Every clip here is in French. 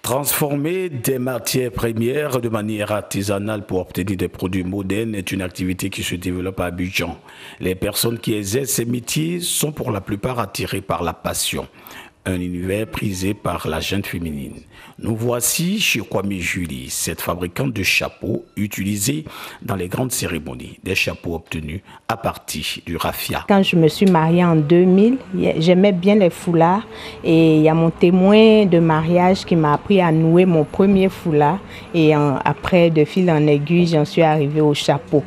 Transformer des matières premières de manière artisanale pour obtenir des produits modernes est une activité qui se développe à Abidjan. Les personnes qui exercent ces métiers sont pour la plupart attirées par la passion, un univers prisé par la gente féminine. Nous voici chez Kwame Julie, cette fabricante de chapeaux utilisés dans les grandes cérémonies, des chapeaux obtenus à partir du raffia. Quand je me suis mariée en 2000, j'aimais bien les foulards et il y a mon témoin de mariage qui m'a appris à nouer mon premier foulard et après, de fil en aiguille, j'en suis arrivée au chapeau.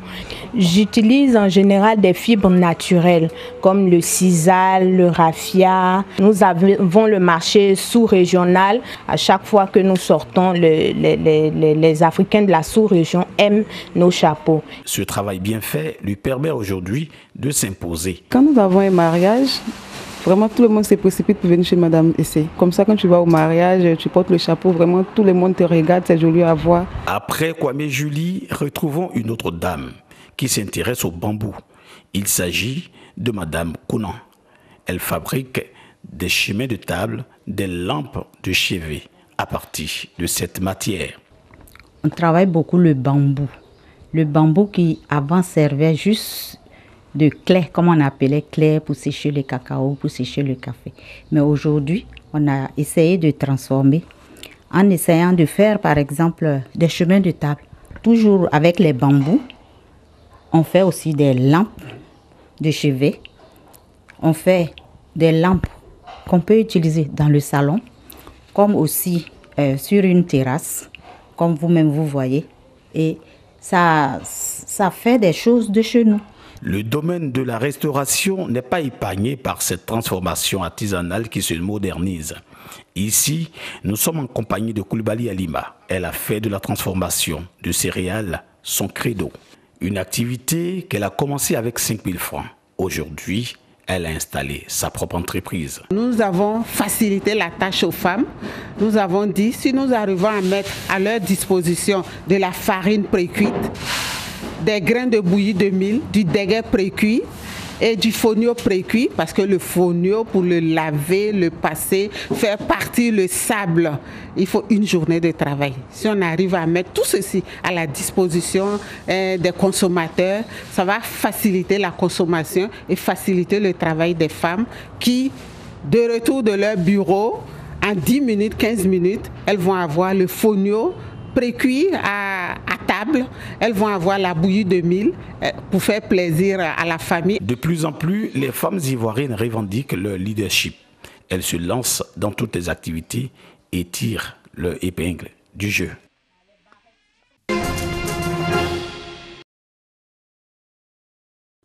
J'utilise en général des fibres naturelles comme le sisal, le raffia. Nous avons le marché sous-régional. À chaque fois que nous sortons, les Africains de la sous-région aiment nos chapeaux. Ce travail bien fait lui permet aujourd'hui de s'imposer. Quand nous avons un mariage, vraiment tout le monde se précipite pour venir chez Madame Essay. Comme ça, quand tu vas au mariage, tu portes le chapeau, vraiment tout le monde te regarde, c'est joli à voir. Après Kwame Julie, retrouvons une autre dame qui s'intéresse au bambou. Il s'agit de Madame Kounan. Elle fabrique des chemins de table, des lampes de chevet à partir de cette matière. On travaille beaucoup le bambou. Le bambou qui avant servait juste de clé, comme on appelait clé pour sécher le cacao, pour sécher le café. Mais aujourd'hui, on a essayé de transformer en essayant de faire par exemple des chemins de table. Toujours avec les bambous, on fait aussi des lampes de chevet. On fait des lampes qu'on peut utiliser dans le salon, comme aussi sur une terrasse, comme vous-même vous voyez. Et ça fait des choses de chez nous. Le domaine de la restauration n'est pas épargné par cette transformation artisanale qui se modernise. Ici, nous sommes en compagnie de Koulibaly Alima. Elle a fait de la transformation de céréales son credo. Une activité qu'elle a commencée avec 5 000 francs. Aujourd'hui, elle a installé sa propre entreprise. Nous avons facilité la tâche aux femmes. Nous avons dit, si nous arrivons à mettre à leur disposition de la farine précuite, des grains de bouillie de mil, du déguet précuit et du fonio précuit, parce que le fonio, pour le laver, le passer, faire partir le sable, il faut une journée de travail. Si on arrive à mettre tout ceci à la disposition des consommateurs, ça va faciliter la consommation et faciliter le travail des femmes qui, de retour de leur bureau, en 10 minutes, 15 minutes, elles vont avoir le fonio précuit à table, elles vont avoir la bouillie de mil pour faire plaisir à la famille. De plus en plus, les femmes ivoiriennes revendiquent leur leadership. Elles se lancent dans toutes les activités et tirent leur épingle du jeu.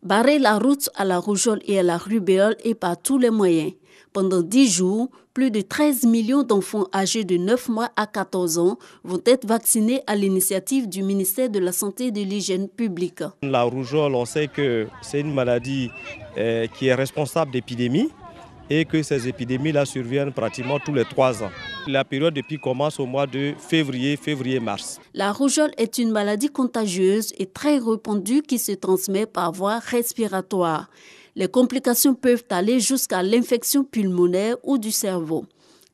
Barrer la route à la rougeole et à la rubéole est par tous les moyens. Pendant 10 jours, plus de 13 millions d'enfants âgés de 9 mois à 14 ans vont être vaccinés à l'initiative du ministère de la Santé et de l'Hygiène publique. La rougeole, on sait que c'est une maladie qui est responsable d'épidémies et que ces épidémies-là surviennent pratiquement tous les 3 ans. La période de pic commence au mois de février-mars. La rougeole est une maladie contagieuse et très répandue qui se transmet par voie respiratoire. Les complications peuvent aller jusqu'à l'infection pulmonaire ou du cerveau.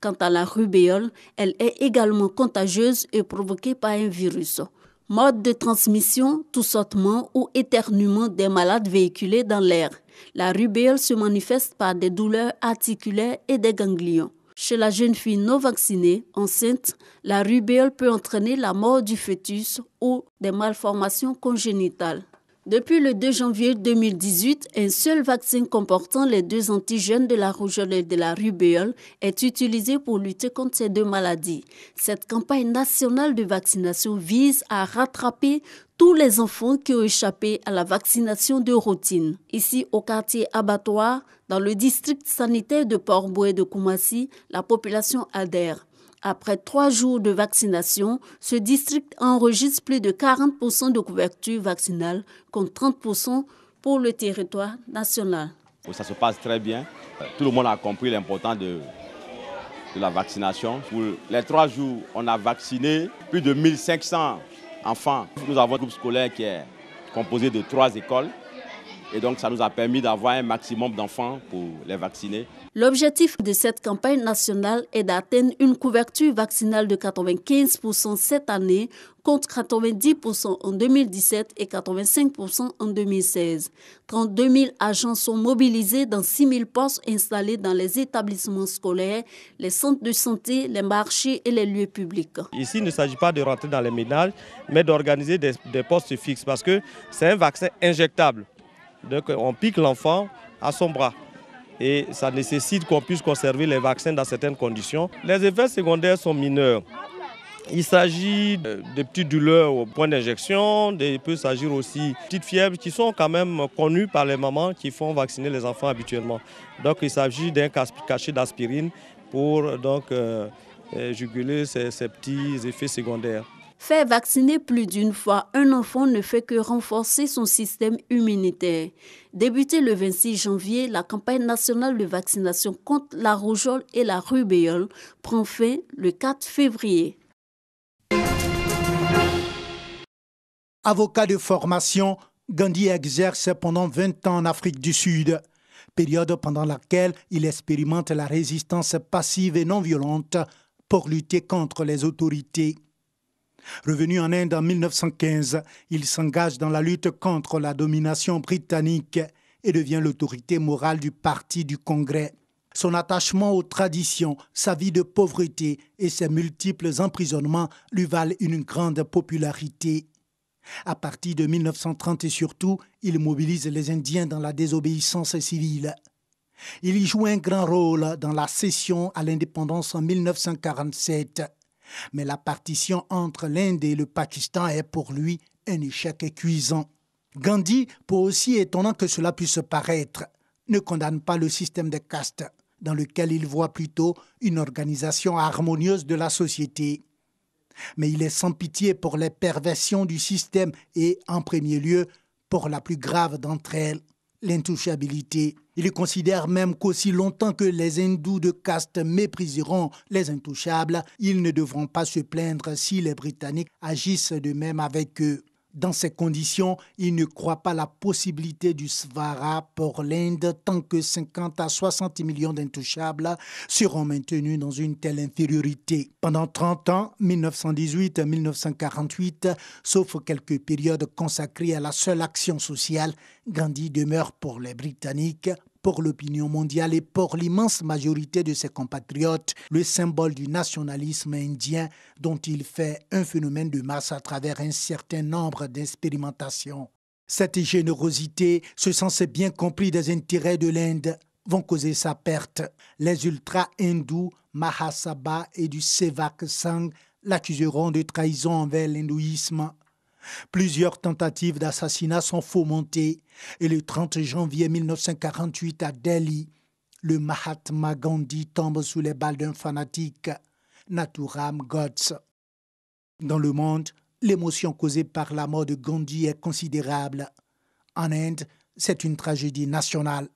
Quant à la rubéole, elle est également contagieuse et provoquée par un virus. Mode de transmission, toussotement ou éternuement des malades véhiculés dans l'air. La rubéole se manifeste par des douleurs articulaires et des ganglions. Chez la jeune fille non vaccinée, enceinte, la rubéole peut entraîner la mort du fœtus ou des malformations congénitales. Depuis le 2 janvier 2018, un seul vaccin comportant les 2 antigènes de la rougeole et de la rubéole est utilisé pour lutter contre ces 2 maladies. Cette campagne nationale de vaccination vise à rattraper tous les enfants qui ont échappé à la vaccination de routine. Ici, au quartier Abattoir, dans le district sanitaire de Port-Bouët de Koumassi, la population adhère. Après 3 jours de vaccination, ce district enregistre plus de 40% de couverture vaccinale, contre 30% pour le territoire national. Ça se passe très bien. Tout le monde a compris l'importance de la vaccination. Pour les 3 jours, on a vacciné plus de 1500 enfants. Nous avons un groupe scolaire qui est composé de 3 écoles. Et donc, ça nous a permis d'avoir un maximum d'enfants pour les vacciner. L'objectif de cette campagne nationale est d'atteindre une couverture vaccinale de 95% cette année, contre 90% en 2017 et 85% en 2016. 32 000 agents sont mobilisés dans 6 000 postes installés dans les établissements scolaires, les centres de santé, les marchés et les lieux publics. Ici, il ne s'agit pas de rentrer dans les ménages, mais d'organiser des postes fixes parce que c'est un vaccin injectable. Donc, on pique l'enfant à son bras. Et ça nécessite qu'on puisse conserver les vaccins dans certaines conditions. Les effets secondaires sont mineurs. Il s'agit de petites douleurs au point d'injection, il peut s'agir aussi de petites fièvres qui sont quand même connues par les mamans qui font vacciner les enfants habituellement. Donc il s'agit d'un cachet d'aspirine pour donc, juguler ces petits effets secondaires. Faire vacciner plus d'une fois un enfant ne fait que renforcer son système immunitaire. Débutée le 26 janvier, la campagne nationale de vaccination contre la rougeole et la rubéole prend fin le 4 février. Avocat de formation, Gandhi exerce pendant 20 ans en Afrique du Sud, période pendant laquelle il expérimente la résistance passive et non violente pour lutter contre les autorités. Revenu en Inde en 1915, il s'engage dans la lutte contre la domination britannique et devient l'autorité morale du Parti du Congrès. Son attachement aux traditions, sa vie de pauvreté et ses multiples emprisonnements lui valent une grande popularité. À partir de 1930 et surtout, il mobilise les Indiens dans la désobéissance civile. Il y joue un grand rôle dans la cession à l'indépendance en 1947. Mais la partition entre l'Inde et le Pakistan est pour lui un échec cuisant. Gandhi, pour aussi étonnant que cela puisse paraître, ne condamne pas le système de caste, dans lequel il voit plutôt une organisation harmonieuse de la société. Mais il est sans pitié pour les perversions du système et, en premier lieu, pour la plus grave d'entre elles, l'intouchabilité. Il considère même qu'aussi longtemps que les hindous de caste mépriseront les intouchables, ils ne devront pas se plaindre si les Britanniques agissent de même avec eux. Dans ces conditions, il ne croit pas la possibilité du Svara pour l'Inde tant que 50 à 60 millions d'intouchables seront maintenus dans une telle infériorité. Pendant 30 ans, 1918-1948, sauf quelques périodes consacrées à la seule action sociale, Gandhi demeure pour les Britanniques, pour l'opinion mondiale et pour l'immense majorité de ses compatriotes, le symbole du nationalisme indien dont il fait un phénomène de masse à travers un certain nombre d'expérimentations. Cette générosité, ce sens bien compris des intérêts de l'Inde, vont causer sa perte. Les ultra-hindous, Mahasabha et du Sevak Sangh l'accuseront de trahison envers l'hindouisme. Plusieurs tentatives d'assassinat sont fomentées et le 30 janvier 1948 à Delhi, le Mahatma Gandhi tombe sous les balles d'un fanatique, Nathuram Godse. Dans le monde, l'émotion causée par la mort de Gandhi est considérable. En Inde, c'est une tragédie nationale.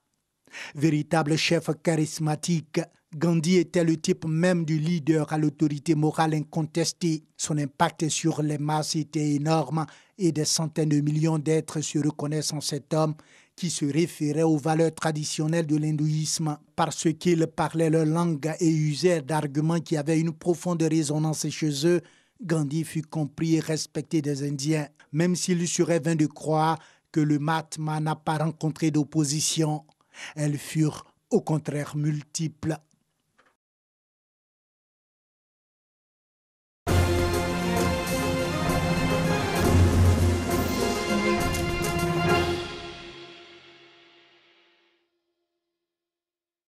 Véritable chef charismatique, Gandhi était le type même du leader à l'autorité morale incontestée. Son impact sur les masses était énorme et des centaines de millions d'êtres se reconnaissent en cet homme qui se référait aux valeurs traditionnelles de l'hindouisme parce qu'il parlait leur langue et usait d'arguments qui avaient une profonde résonance chez eux. Gandhi fut compris et respecté des Indiens, même s'il serait vain de croire que le Mahatma n'a pas rencontré d'opposition. Elles furent au contraire multiples.